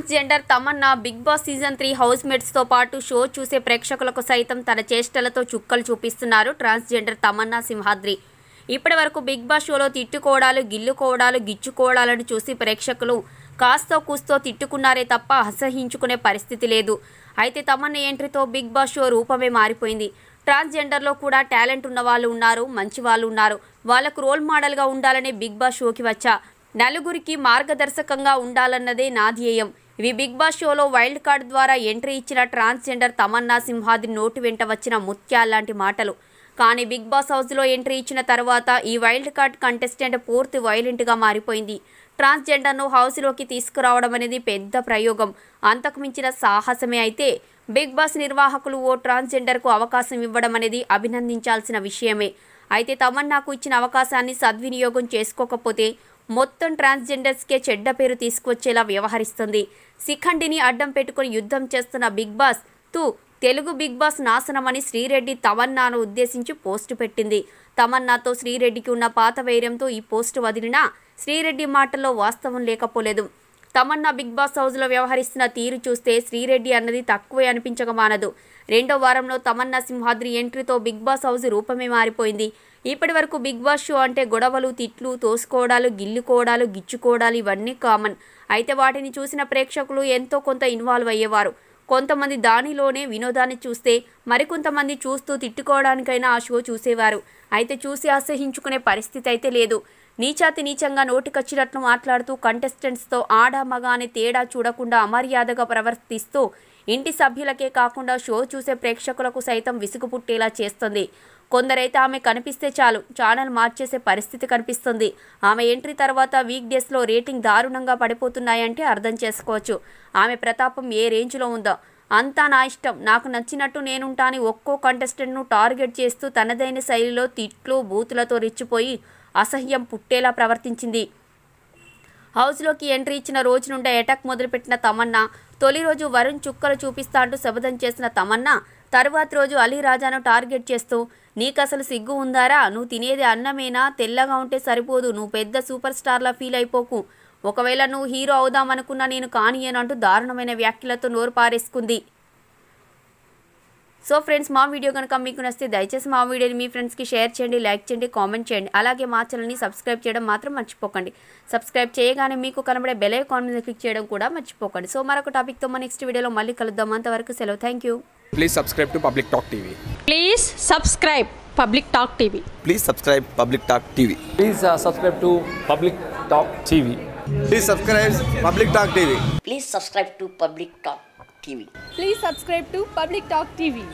Transgender Tamannaah Bigg Boss season 3 house mates తో పాటు show చూసే ప్రేక్షకులకు సైతం తన చేష్టలతో చుక్కలు చూపిస్తున్నారు ట్రాన్స్జెండర్ తమన్నా సింహాద్రి. ఇప్పటి వరకు బిగ్ బాస్ షోలో తిట్టుకోవడాలు, గిల్లుకోవడాలు, గిచ్చుకోవడాలను చూసి ప్రేక్షకులు కాస్తో కూస్తో తిట్టుకున్నారే తప్ప అసహించుకునే పరిస్థితి లేదు. అయితే తమన్నా ఎంట్రీతో బిగ్ బాస్ షో రూపమే మారిపోయింది. ట్రాన్స్జెండర్లో కూడా టాలెంట్ ఉన్న వాళ్ళు ఉన్నారు, మంచి వాళ్ళు ఉన్నారు. వాళ్లకు రోల్ మోడల్గా ఉండాలనే బిగ్ బాస్ షోకి వచ్చా. నలుగురికి మార్గదర్శకంగా ఉండాలన్నదే నా ధ్యేయం. ఇవి బిగ్ బాస్ షోలో వైల్డ్ కార్డ్ ద్వారా ఎంట్రీ ఇచ్చిన ట్రాన్స్జెండర్ తమన్నా సింహాద్రి నోటి వెంట వచ్చిన ముత్యాల్లాంటి మాటలు. కానీ బిగ్ బాస్ హౌస్లో ఎంట్రీ ఇచ్చిన తర్వాత ఈ వైల్డ్ కార్డ్ కంటెస్టెంట్ పూర్తి వైలెంట్గా మారిపోయింది. ట్రాన్స్జెండర్ను హౌస్లోకి తీసుకురావడం అనేది పెద్ద ప్రయోగం, అంతకు మించిన సాహసమే. అయితే బిగ్ బాస్ నిర్వాహకులు ఓ ట్రాన్స్జెండర్కు అవకాశం ఇవ్వడం అనేది అభినందించాల్సిన విషయమే. అయితే తమన్నాకు ఇచ్చిన అవకాశాన్ని సద్వినియోగం చేసుకోకపోతే మొత్తం ట్రాన్స్జెండర్స్కే చెడ్డ పేరు తీసుకొచ్చేలా వ్యవహరిస్తుంది. శిఖండిని అడ్డం పెట్టుకుని యుద్ధం చేస్తున్న Bigg Boss Telugu Bigg Boss నాశనమని శ్రీరెడ్డి తమన్నాను ఉద్దేశించి పోస్టు పెట్టింది. తమన్నాతో శ్రీరెడ్డికి ఉన్న పాత వైర్యంతో ఈ పోస్టు వదిలినా శ్రీరెడ్డి మాటల్లో వాస్తవం లేకపోలేదు. తమన్నా బిగ్ బాస్ హౌస్లో వ్యవహరిస్తున్న తీరు చూస్తే శ్రీరెడ్డి అన్నది తక్కువే అనిపించక మానదు. రెండో వారంలో తమన్నా సింహాద్రి ఎంట్రీతో బిగ్ బాస్ హౌస్ రూపమే మారిపోయింది. ఇప్పటి వరకు బిగ్ బాస్ షో అంటే గొడవలు, తిట్లు, తోసుకోవడాలు, గిల్లుకోవడాలు, గిచ్చుకోవడాలు ఇవన్నీ కామన్. అయితే వాటిని చూసిన ప్రేక్షకులు ఎంతో కొంత ఇన్వాల్వ్ అయ్యేవారు. కొంతమంది దానిలోనే వినోదాన్ని చూస్తే మరికొంతమంది చూస్తూ తిట్టుకోవడానికైనా ఆ షో చూసేవారు. అయితే చూసి అసహించుకునే పరిస్థితి అయితే లేదు. నీచాతి నీచంగా నోటికొచ్చినట్లు మాట్లాడుతూ కంటెస్టెంట్స్తో ఆడ మగ అనే తేడా చూడకుండా అమర్యాదగా ప్రవర్తిస్తూ ఇంటి సభ్యులకే కాకుండా షో చూసే ప్రేక్షకులకు సైతం విసుగు పుట్టేలా చేస్తుంది. కొందరైతే ఆమె కనిపిస్తే చాలు ఛానల్ మార్చేసే పరిస్థితి కనిపిస్తుంది. ఆమె ఎంట్రీ తర్వాత వీక్ డేస్లో రేటింగ్ దారుణంగా పడిపోతున్నాయంటే అర్థం చేసుకోవచ్చు ఆమె ప్రతాపం ఏ రేంజ్లో ఉందో. అంతా నా ఇష్టం, నాకు నచ్చినట్టు నేనుంటాని ఒక్కో కంటెస్టెంట్ను టార్గెట్ చేస్తూ తనదైన శైలిలో తిట్లు, బూతులతో రెచ్చిపోయి అసహ్యం పుట్టేలా ప్రవర్తించింది. హౌస్లోకి ఎంట్రీ ఇచ్చిన రోజు నుండే అటాక్ మొదలుపెట్టిన తమన్నా, తొలి రోజు వరుణ్ చుక్కలు చూపిస్తా అంటూ శపథం చేసిన తమన్నా తరువాత రోజు అలీ రాజాను టార్గెట్ చేస్తూ నీకసలు సిగ్గు ఉందారా, నువ్వు తినేది అన్నమేనా, తెల్లగా ఉంటే సరిపోదు, నువ్వు పెద్ద సూపర్ స్టార్లా ఫీల్ అయిపోకు, ఒకవేళ నువ్వు హీరో అవుదామనుకున్నా నేను కానియనంటూ దారుణమైన వ్యాఖ్యలతో నోరు పారేసుకుంది. సో ఫ్రెండ్స్, మా వీడియో కనుక మీకు నచ్చితే దయచేసి మా వీడియోని మీ ఫ్రెండ్స్కి షేర్ చేయండి, లైక్ చేయండి, కామెంట్ చేయండి. అలాగే మా ఛానల్ని సబ్స్క్రైబ్ చేయడం మాత్రం మర్చిపోకండి. సబ్స్క్రైబ్ చేయగానే మీకు కనబడే బెల్ ఐకాన్ మీద క్లిక్ చేయడం కూడా మర్చిపోకండి. సో మరొక టాపిక్తో మా నెక్స్ట్ వీడియోలో మళ్ళీ కలుద్దాం. అంతవరకు సెలవు. Thank you. Please subscribe to Public Talk TV. Please subscribe Public Talk TV. Please subscribe Public Talk TV. Please subscribe to Public Talk TV. Please subscribe Public Talk TV. Please subscribe to Public Talk TV. Please subscribe to Public Talk TV.